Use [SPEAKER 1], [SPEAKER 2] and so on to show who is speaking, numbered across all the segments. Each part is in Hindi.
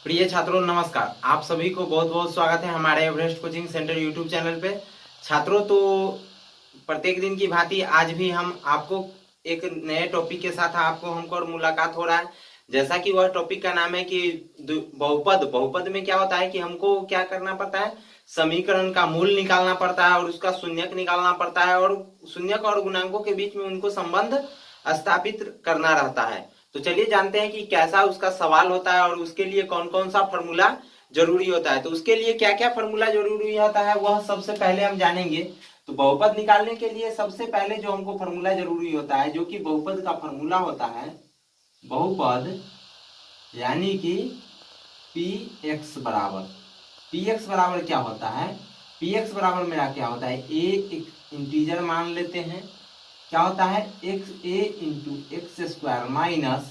[SPEAKER 1] प्रिय छात्रों नमस्कार। आप सभी को बहुत बहुत स्वागत है हमारे Everest coaching centre YouTube channel पे। छात्रों तो प्रत्येक दिन की भांति आज भी हम आपको एक नए टॉपिक के साथ आपको हमको मुलाकात हो रहा है। जैसा कि वह टॉपिक का नाम है कि बहुपद में क्या होता है कि हमको क्या करना पड़ता है, समीकरण का मूल निकालना पड़ता है और उसका शून्यक निकालना पड़ता है और शून्यक और गुणांकों के बीच में उनको संबंध स्थापित करना रहता है। तो चलिए जानते हैं कि कैसा उसका सवाल होता है और उसके लिए कौन कौन सा फॉर्मूला जरूरी होता है। तो उसके लिए क्या क्या फॉर्मूला जरूरी होता है वह सबसे पहले हम जानेंगे। तो बहुपद निकालने के लिए सबसे पहले जो हमको फॉर्मूला जरूरी होता है, जो कि बहुपद का फॉर्मूला होता है, बहुपद यानी कि px बराबर क्या होता है, px बराबर मेरा क्या होता है, a एक इंटीजर मान लेते हैं, क्या होता है a into x square minus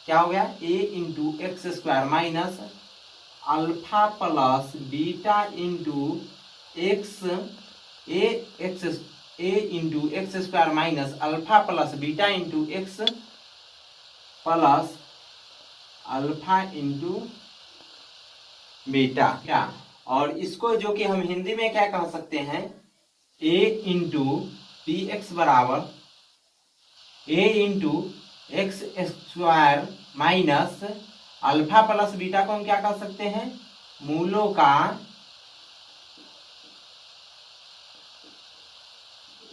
[SPEAKER 1] क्या हो गया a into x square minus alpha plus beta into x a into x square minus alpha plus beta into x plus alpha into beta क्या। और इसको जो कि हम हिंदी में क्या कह सकते हैं, a इंटू पी एक्स बराबर a into x square minus alpha plus beta को हम क्या कह सकते हैं, मूलों का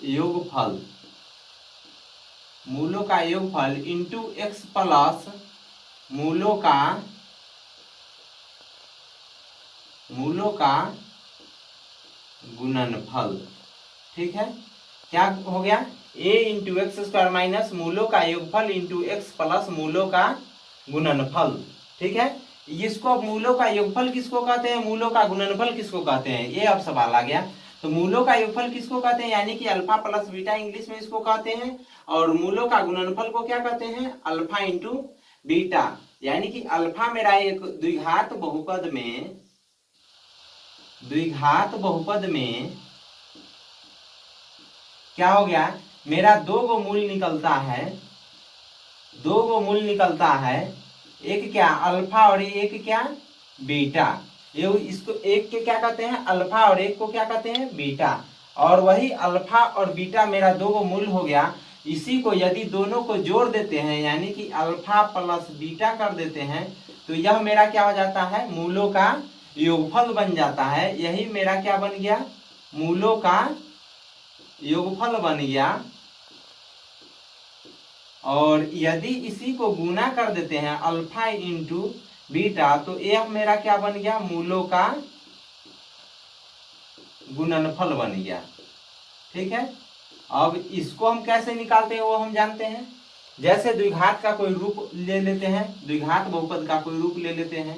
[SPEAKER 1] योगफल, मूलों का योगफल इंटू एक्स प्लस मूलों का गुणनफल। ठीक है, क्या हो गया a into x square minus मूलों का योगफल इंटू एक्स प्लस मूलों का गुणनफल। ठीक है, इसको मूलों का योगफल किसको कहते हैं, मूलों का गुणनफल किसको कहते हैं, ये अब सवाल आ गया। तो मूलों का योगफल किसको कहते हैं, यानी कि अल्फा प्लस बीटा इंग्लिश में इसको कहते हैं, और मूलों का गुणनफल को क्या कहते हैं, अल्फा इंटू बीटा। यानी कि अल्फा मेरा एक द्विघात बहुपद में क्या हो गया, मेरा दो गो मूल निकलता है, एक क्या अल्फा और एक क्या बीटा। ये इसको एक के क्या कहते हैं अल्फा और एक को क्या कहते हैं बीटा, और वही अल्फा और बीटा मेरा दो गो मूल हो गया। इसी को यदि दोनों को जोड़ देते हैं यानी कि अल्फा प्लस बीटा कर देते हैं तो यह मेरा क्या हो जाता है, मूलों का योगफल बन जाता है। यही मेरा क्या बन गया, मूलों का योगफल बन गया। और यदि इसी को गुना कर देते हैं अल्फा इंटू बीटा तो यह मेरा क्या बन गया, मूलों का गुणनफल बन गया। ठीक है, अब इसको हम कैसे निकालते हैं वो हम जानते हैं। जैसे द्विघात का कोई रूप ले लेते हैं, द्विघात बहुपद का कोई रूप ले लेते हैं,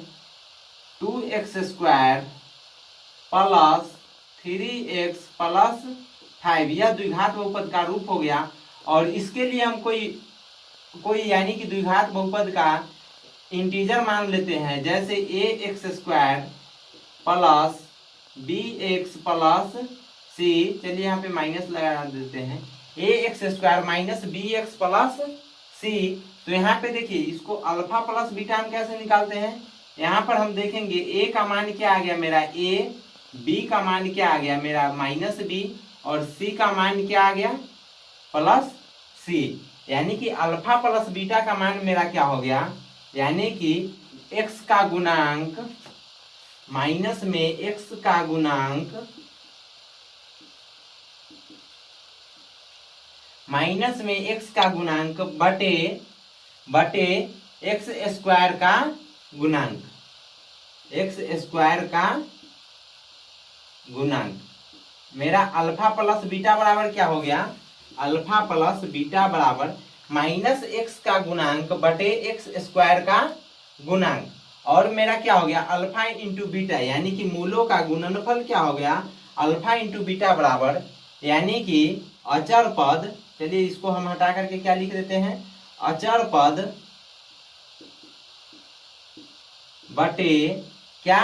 [SPEAKER 1] 2x square plus 3x plus 5, यह द्विघात बहुपद का रूप हो गया। और इसके लिए हम कोई यानी कि द्विघात बहुपद का इंटीजर मान लेते हैं, जैसे ax square plus bx plus c, चलिए यहाँ पे माइनस लगा देते हैं, ax square minus bx plus c। तो यहाँ पे देखिए इसको अल्फा प्लस बीटा हम कैसे निकालते हैं, यहाँ पर हम देखेंगे a का मान क्या आ गया मेरा a, b का मान क्या आ गया मेरा माइनस b, और c का मान क्या आ गया प्लस c। यानी कि अल्फा प्लस बीटा का मान मेरा क्या हो गया, यानी कि x का गुणांक माइनस में x का गुणांक माइनस में x का गुणांक बटे एक्स स्क्वायर का गुणांक, एक्स स्क्वायर का गुणांक। मेरा अल्फा प्लस बीटा बराबर क्या हो गया, अल्फा प्लस बीटा बराबर माइनस एक्स का गुणांक बटे एक्स स्क्वायर का गुणांक। और मेरा क्या हो गया अल्फा इंटू बीटा, यानी कि मूलों का गुणनफल क्या हो गया, अल्फा इंटू बीटा बराबर यानी कि अचर पद। चलिए इसको हम हटा करके क्या लिख देते हैं, अचर पद बटे क्या,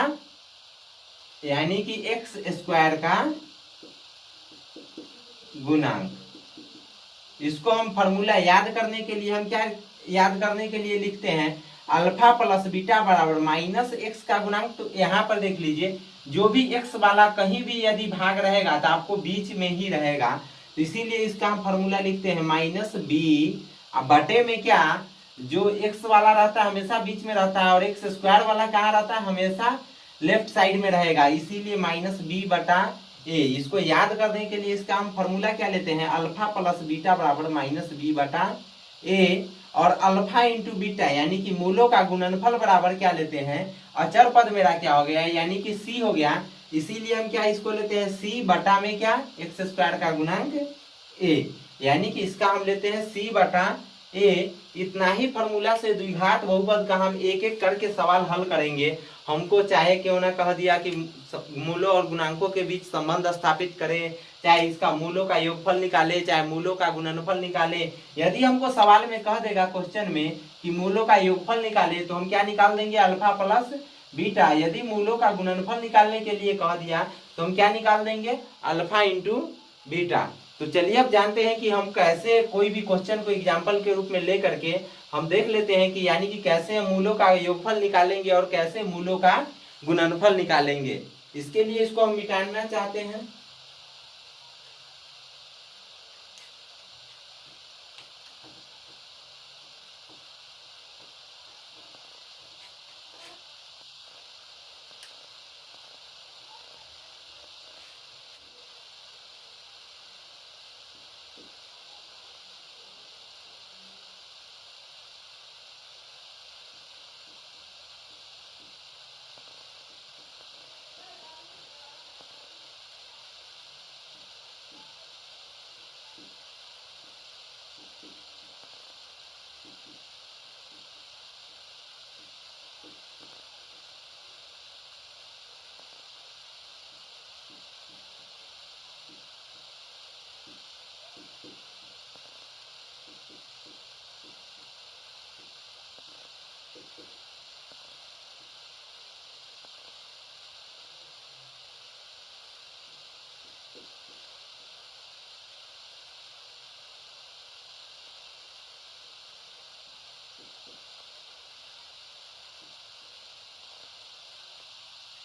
[SPEAKER 1] यानी कि एक्स स्क्वायर का गुणांक। इसको हम फॉर्मूला याद करने के लिए हम क्या याद करने के लिए लिखते हैं, अल्फा प्लस बीटा बराबर माइनस एक्स का गुणांक। तो यहाँ पर देख लीजिए, जो भी एक्स वाला कहीं भी यदि भाग रहेगा तो आपको बीच में ही रहेगा, तो इसीलिए इसका हम फॉर्मूला लिखते हैं माइनस बी बटे में क्या, जो एक्स वाला रहता है हमेशा बीच में रहता है और एक्स स्क्वायर वाला कहाँ रहता है, हमेशा लेफ्ट साइड में रहेगा, इसीलिए माइनस बी बटा ए। इसको याद करने के लिए इसका हम फॉर्मूला क्या लेते हैं, अल्फा प्लस बीटा बराबर माइनस बी बटा ए, और अल्फा इंटू बीटा यानी कि मूलों का गुणनफल बराबर क्या लेते हैं, अचर पद मेरा क्या हो गया, यानी कि सी हो गया, इसीलिए हम क्या इसको लेते हैं सी बटा में क्या, एक्स स्क्वायर का गुणांक ए, यानी कि इसका हम लेते हैं सी बटा ए। इतना ही फॉर्मूला से द्विघात बहुपद का हम एक एक करके सवाल हल करेंगे। हमको चाहे क्यों ना कह दिया कि मूलों और गुणांकों के बीच संबंध स्थापित करें, चाहे इसका मूलों का योगफल निकाले, चाहे मूलों का गुणनफल निकाले, यदि हमको सवाल में कह देगा क्वेश्चन में कि मूलों का योगफल निकाले, तो हम क्या निकाल देंगे, अल्फा प्लस बीटा। यदि मूलों का गुणनफल निकालने के लिए कह दिया तो हम क्या निकाल देंगे, अल्फा इंटू बीटा। तो चलिए अब जानते हैं कि हम कैसे कोई भी क्वेश्चन को एग्जाम्पल के रूप में ले करके हम देख लेते हैं कि यानी कि कैसे हम मूलों का योगफल निकालेंगे और कैसे मूलों का गुणनफल निकालेंगे। इसके लिए इसको हम मिटाना चाहते हैं।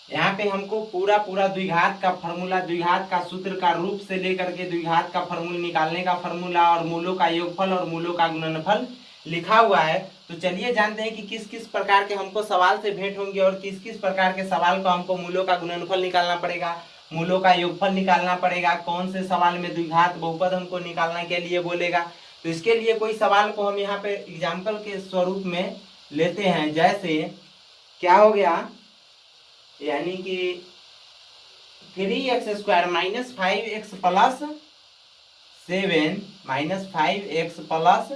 [SPEAKER 1] यहाँ पे हमको पूरा पूरा द्विघात का फॉर्मूला, द्विघात का सूत्र का रूप से लेकर के द्विघात का फॉर्मूला निकालने का फॉर्मूला और मूलों का योगफल और मूलों का गुणनफल लिखा हुआ है। तो चलिए जानते हैं कि किस किस प्रकार के हमको सवाल से भेंट होंगे और किस किस प्रकार के सवाल को हमको मूलों का गुणनफल निकालना पड़ेगा, मूलों का योगफल निकालना पड़ेगा, कौन से सवाल में द्विघात बहुपद हमको निकालने के लिए बोलेगा। तो इसके लिए कोई सवाल को हम यहाँ पे एग्जाम्पल के स्वरूप में लेते हैं। जैसे क्या हो गया, यानी कि 3x square minus 5x plus 7 minus 5x plus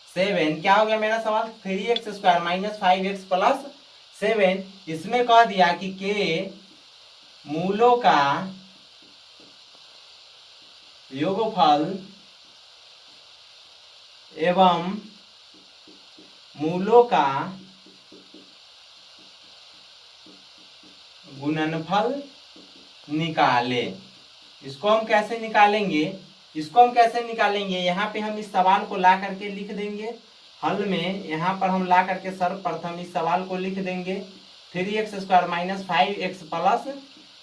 [SPEAKER 1] 7 क्या हो गया मेरा सवाल, 3x square minus 5x plus 7। इसमें कह दिया कि के मूलों का योगफल एवं मूलों का गुणनफल निकाले। इसको हम कैसे निकालेंगे, यहाँ पे हम इस सवाल को ला करके लिख देंगे हल में। यहाँ पर हम ला करके सर्वप्रथम इस सवाल को लिख देंगे 3x square minus 5x plus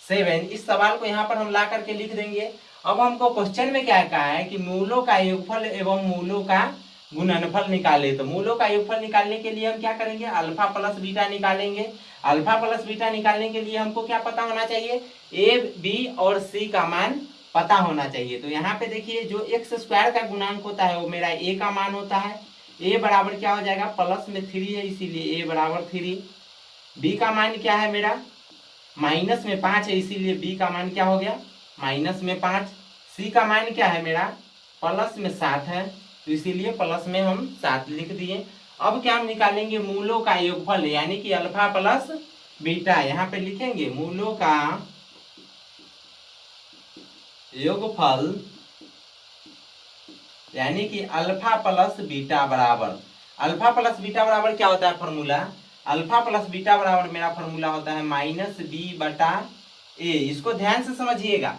[SPEAKER 1] 7। इस सवाल को यहाँ पर हम ला करके लिख देंगे। अब हमको क्वेश्चन में क्या कहा है कि मूलों का योगफल एवं मूलों का गुणनफल निकाले। तो मूलों का योगफल निकालने के लिए हम क्या करेंगे, अल्फा प्लस बीटा निकालेंगे। अल्फा प्लस बीटा निकालने के लिए हमको क्या पता होना चाहिए, ए बी और सी का मान पता होना चाहिए। तो यहाँ पे देखिए जो एक्स स्क्वायर का गुणांक होता है वो मेरा ए का मान होता है। ए बराबर क्या हो जाएगा, प्लस में 3 है इसीलिए ए बराबर 3। बी का मान क्या है मेरा, माइनस में 5 है इसीलिए बी का मान क्या हो गया, माइनस में 5। सी का मान क्या है मेरा, प्लस में 7 है तो इसीलिए प्लस में हम 7 लिख दिए। अब क्या हम निकालेंगे, मूलों का योगफल यानी कि अल्फा प्लस बीटा। यहाँ पे लिखेंगे मूलों का योगफल यानी कि अल्फा प्लस बीटा बराबर, अल्फा प्लस बीटा बराबर क्या होता है फॉर्मूला, अल्फा प्लस बीटा बराबर मेरा फॉर्मूला होता है माइनस बी बटा ए। इसको ध्यान से समझिएगा,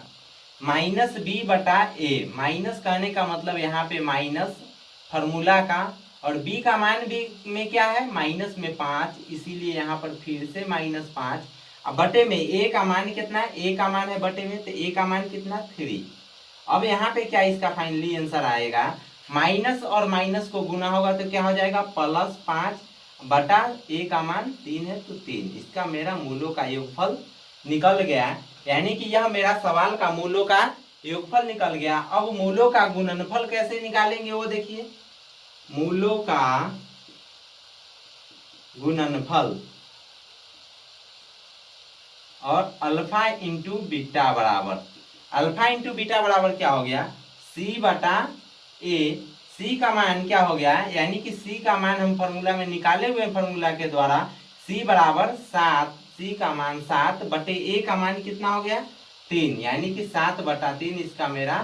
[SPEAKER 1] माइनस बी बटा ए। माइनस कहने का मतलब यहाँ पे माइनस फॉर्मूला का और b का मान भी में क्या है, माइनस में 5, इसीलिए यहाँ पर फिर से -5। अब बटे में a का मान कितना है, a का मान है बटे में, तो a का मान कितना 3। अब यहाँ पे क्या इसका फाइनली आंसर आएगा, माइनस और माइनस को गुना होगा तो क्या हो जाएगा +5 बटा a का मान 3 है तो 3। इसका मेरा मूलों का योगफल निकल गया, यानी कि यह मेरा सवाल का मूलों का योगफल निकल गया। अब मूलों का गुणनफल कैसे निकालेंगे वो देखिए, मूलों का गुणनफल और अल्फा इंटू बीटा बराबर, अल्फा इंटू बीटा बराबर क्या हो गया, c बटा a। c का मान क्या हो गया, यानी कि c का मान हम फॉर्मूला में निकाले हुए फॉर्मूला के द्वारा c बराबर 7, c का मान 7 बटे a का मान कितना हो गया 3, यानी कि 7 बटा 3 इसका मेरा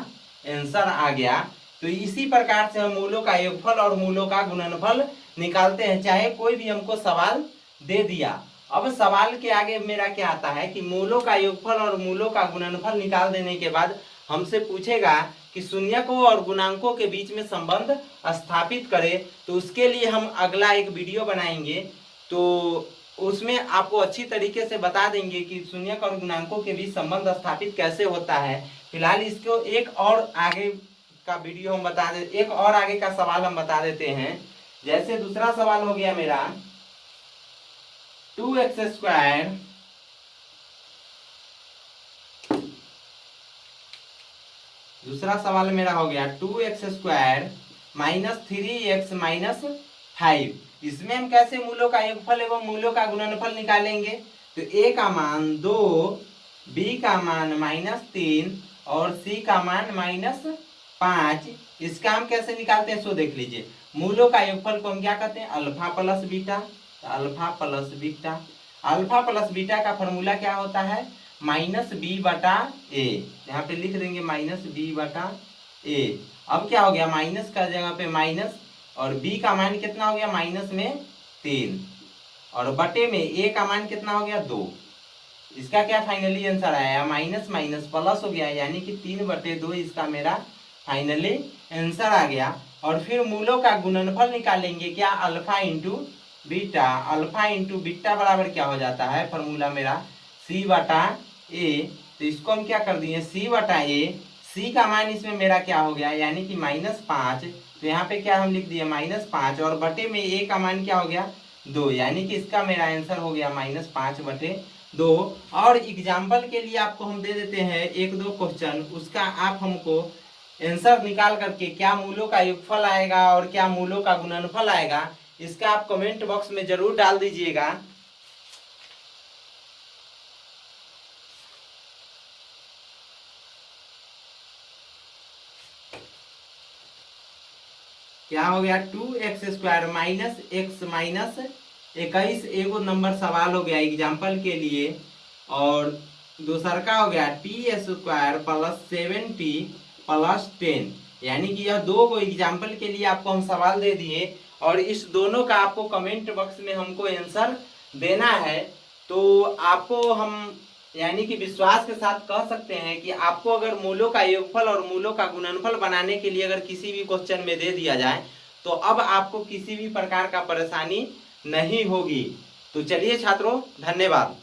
[SPEAKER 1] आंसर आ गया। तो इसी प्रकार से हम मूलों का योगफल और मूलों का गुणनफल निकालते हैं, चाहे कोई भी हमको सवाल दे दिया। अब सवाल के आगे मेरा क्या आता है कि मूलों का योगफल और मूलों का गुणनफल निकाल देने के बाद हमसे पूछेगा कि शून्यकों और गुणांकों के बीच में संबंध स्थापित करें। तो उसके लिए हम अगला एक वीडियो बनाएंगे, तो उसमें आपको अच्छी तरीके से बता देंगे कि शून्यक और गुणांकों के बीच संबंध स्थापित कैसे होता है। फिलहाल इसको एक और आगे का वीडियो हम बता दे, एक और आगे का सवाल हम बता देते हैं। जैसे दूसरा सवाल हो गया मेरा 2x², दूसरा सवाल मेरा हो गया 2x² - 3x - 5। इसमें हम कैसे मूलों का योगफल एवं मूलों का गुणनफल निकालेंगे, तो a का मान 2, b का मान -3 और c का मान -5। इसका हम कैसे निकालते हैं सो देख लीजिए। मूलों का योगफल को हम क्या कहते हैं, alpha plus beta. Alpha plus beta, alpha plus beta का फॉर्मूला क्या होता है, -b बटा a। यहाँ पे लिख देंगे -b बटा a। अब क्या हो गया, माइनस का जगह पे माइनस, और b का मान कितना हो गया माइनस में 3, और बटे में a का मान कितना हो गया 2। इसका क्या फाइनली आंसर आया, माइनस माइनस प्लस हो गया, यानी कि 3/2 इसका मेरा फाइनली आंसर आ गया। और फिर मूलों का गुणनफल निकालेंगे, क्या, alpha into beta. Alpha into beta बराबर क्या हो जाता है, फॉर्मूला मेरा c बटा a। तो इसको हम क्या कर दिए, c बटा a। c का मान इसमें मेरा क्या हो गया, यानी कि -5। तो यहाँ पे क्या हम लिख दिए -5, और बटे में a का मान क्या हो गया 2, यानी कि इसका मेरा आंसर हो गया -5/2। और एग्जाम्पल के लिए आपको हम दे देते हैं 1-2 क्वेश्चन, उसका आप हमको आंसर निकाल करके क्या मूलों का योगफल आएगा और क्या मूलों का गुणनफल आएगा, इसका आप कमेंट बॉक्स में जरूर डाल दीजिएगा। क्या हो गया 2x² - x - 21 एगो नंबर सवाल हो गया एग्जाम्पल के लिए। और दूसर का हो गया t² + 7t + 10, यानी कि यह 2 गो एग्जाम्पल के लिए आपको हम सवाल दे दिए, और इस दोनों का आपको कमेंट बॉक्स में हमको आंसर देना है। तो आपको हम यानी कि विश्वास के साथ कह सकते हैं कि आपको अगर मूलों का योगफल और मूलों का गुणनफल बनाने के लिए अगर किसी भी क्वेश्चन में दे दिया जाए तो अब आपको किसी भी प्रकार का परेशानी नहीं होगी। तो चलिए छात्रों, धन्यवाद।